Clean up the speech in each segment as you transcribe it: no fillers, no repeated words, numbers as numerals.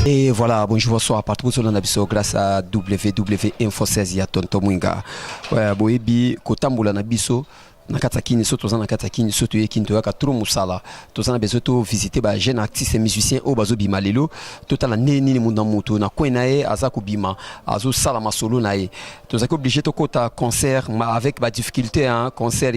Et voilà, bonjour, bonsoir partout sur l'anabiso grâce à WW Info 16 ya Tonto Mwinga. Ouais, boebi kotambula na biso nakata kini so tozana nakata kini so toye kini toyaka trop musala. Tozana besoin to visiter ba jeune artiste musicien o bazo bima lelo. Totala neni munda mutu na kwena e azaku bima azo sala masolo na e. Tozaka obligé to kota concert avec ba difficulté hein, concert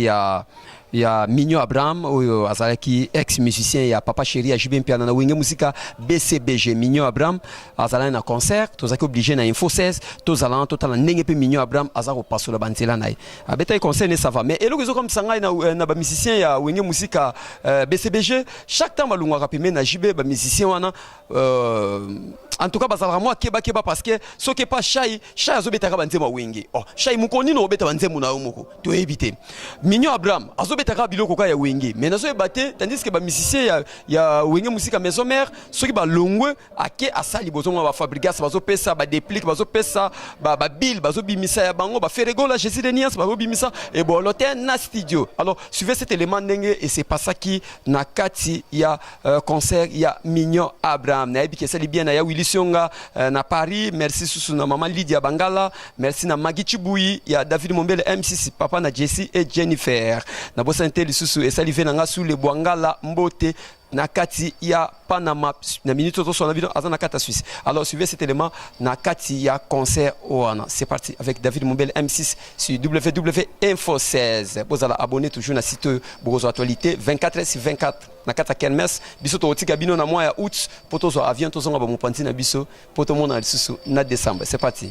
il y a Mignon Abraham, Azalaki ex-musicien, il y a Papa Chéri, à Jubin Piana, Wenge Musica, BCBG, Mignon Abraham, Azala un concert, tous obligé na Info 16, tous allant, tout allant, n'engagé Mignon Abraham, Azaro passe le bantela naï. À bêta concert, ça va. Mais et le comme Sangay na ba musicien, il y a Wenge Musica, BCBG, chaque temps, malunga rapime na Jubé, ba musicien wana, en tout cas, bazala moi keba parce que ce qui est pas chai azobeta ka banzema Wenge. Oh, chai mukoni no obeta banzemu na umoko. Tu éviter. Mignon Abraham, azobeta biloko ka ya Wenge mais nazo ebate tandis que ba musicien ya Wenge Musica maison mère soki ba longwe ake asali bozo ba fabrigas bazo pesa ba déplique bazo pesa ba bill bazo bimisa ya bango ba ferego la Jésus de Nias bazo bimisa et bon l'hôtel na studio. Alors suivez cet élément ndenge et c'est pas ça qui na kati ya concert ya Mignon Abraham na ebi kesali bien na ya Willy Sionga na Paris. Merci susu na maman Lydia Bangala, merci na Magui Chiboui ya David Mombele M6 papa na Jessie et Jennifer na bosante lisusu et salivé na sous les Bwangala Mbote na kati ya Panama na minute to so na vidéo azana kata Suisse. Alors suivez cet élément na kati ya concert oana. C'est parti avec David Mombele M6 sur WW Info 16. Vous allez abonner toujours na site Bozo Actualité 24/24 na kata Kermesse biso to otika bino na mois ya août poto zo avion to zonga ba mopanzi na biso poto mona lisusu na décembre. C'est parti.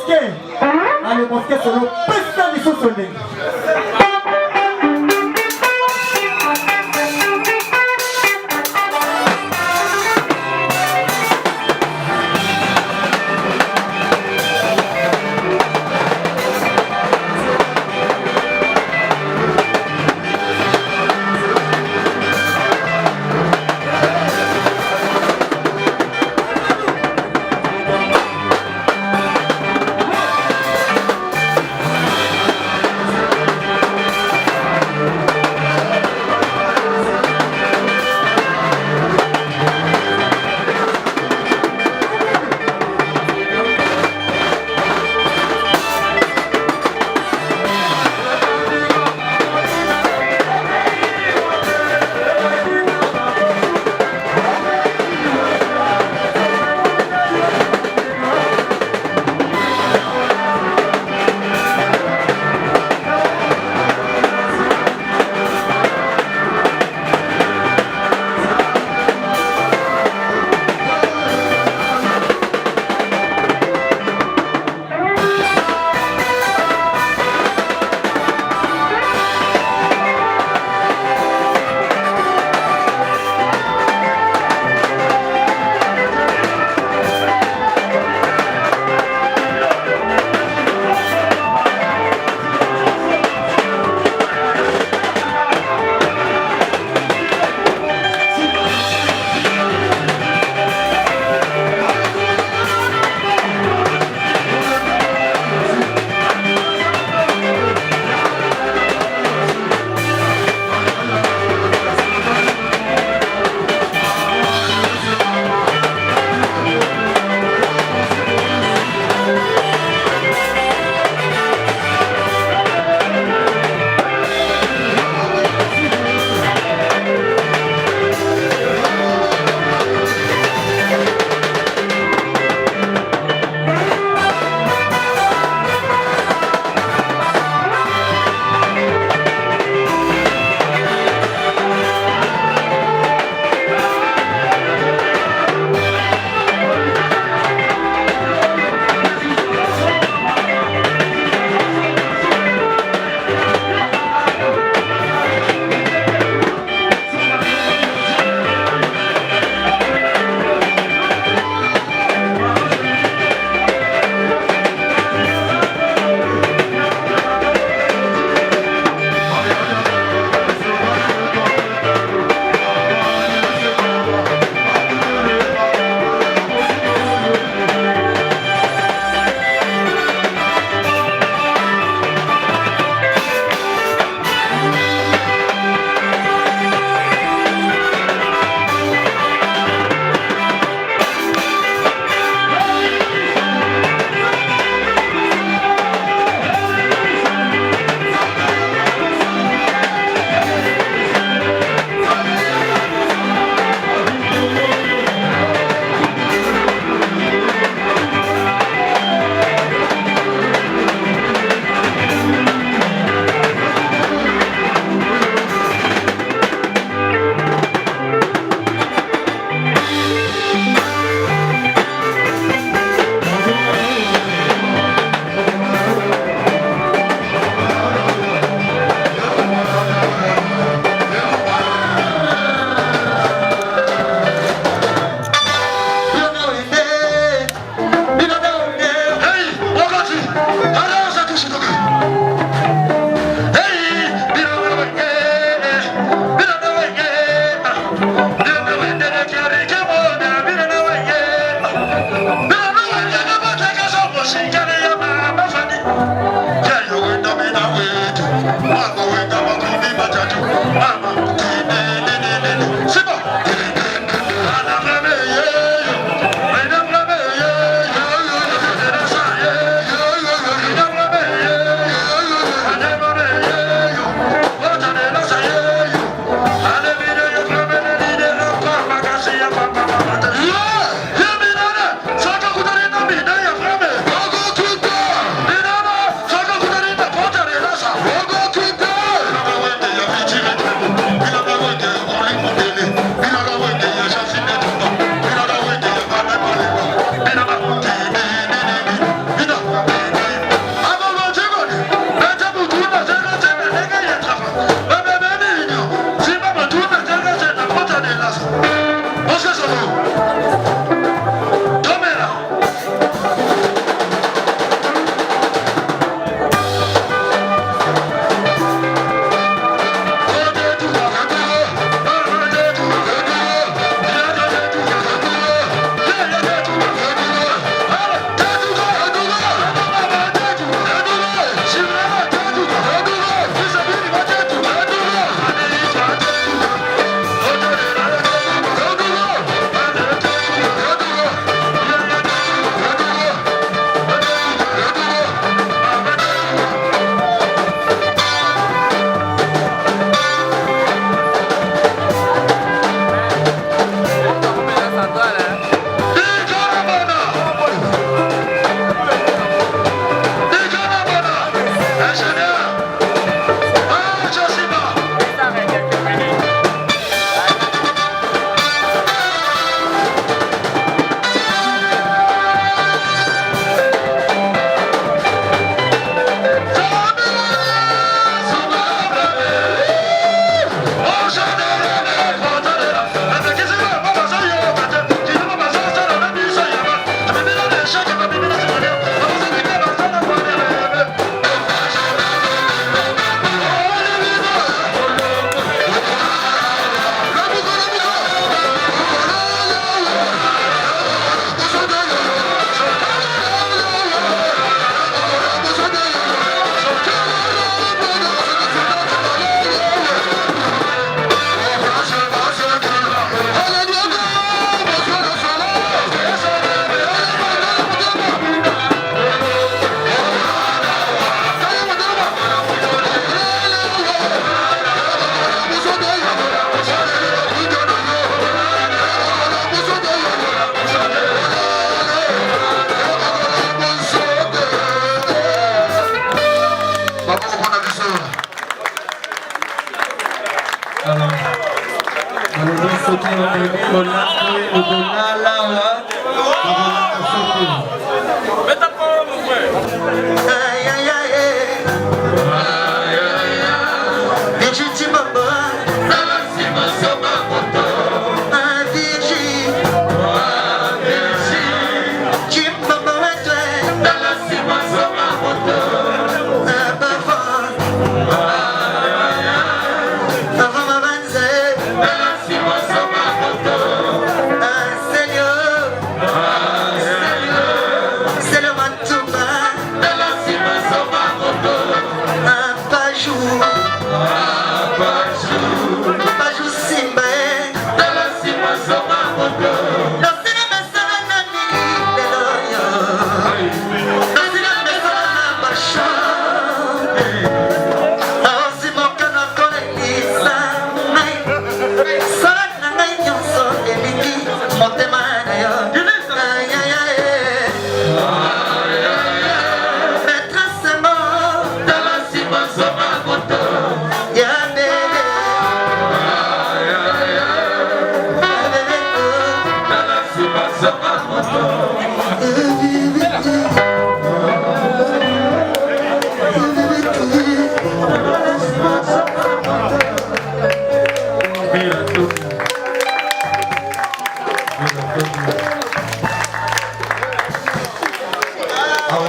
mosquée. Le mosquée sur le président du sous-sondé.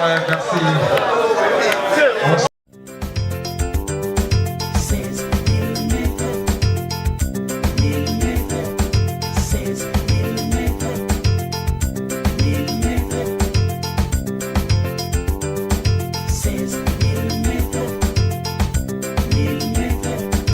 merci.